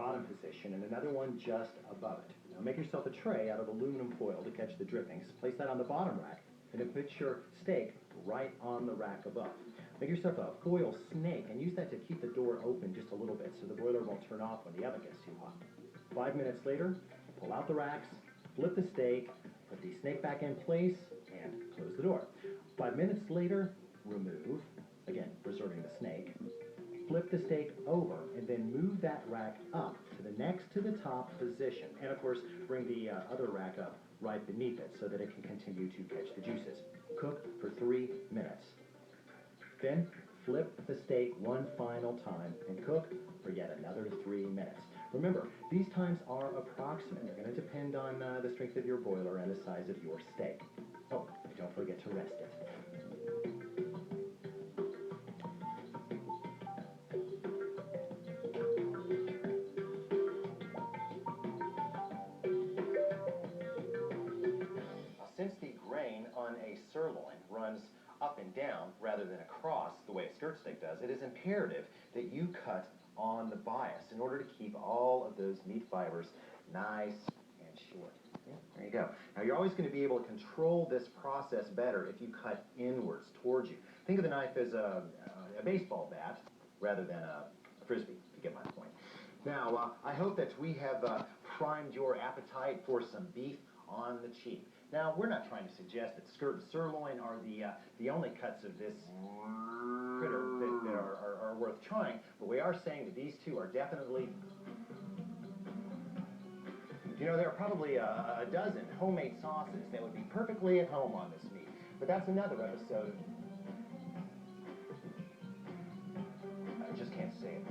bottom position and another one just above it. Now make yourself a tray out of aluminum foil to catch the drippings. Place that on the bottom rack, and then put your steak right on the rack above. Make yourself a foil snake and use that to keep the door open just a little bit so the broiler won't turn off when the oven gets too hot. 5 minutes later, pull out the racks, flip the steak, put the snake back in place, and close the door. 5 minutes later, remove, again, preserving the snake. Flip the steak over and then move that rack up to the next to the top position. And of course, bring the other rack up right beneath it so that it can continue to catch the juices. Cook for 3 minutes. Then flip the steak one final time and cook for yet another 3 minutes. Remember, these times are approximate. They're going to depend on the strength of your broiler and the size of your steak. Oh, and don't forget to rest it. Since the grain on a sirloin runs up and down rather than across the way a skirt steak does, it is imperative that you cut on the bias in order to keep all of those meat fibers nice and short. Yeah, there you go. Now you're always going to be able to control this process better if you cut inwards towards you. Think of the knife as a baseball bat rather than a frisbee, if you get my point. Now, I hope that we have primed your appetite for some beef on the cheap. Now, we're not trying to suggest that skirt and sirloin are the only cuts of this critter that are worth trying, but we are saying that these two are definitely... You know, there are probably a dozen homemade sauces that would be perfectly at home on this meat, but that's another episode. I just can't say it.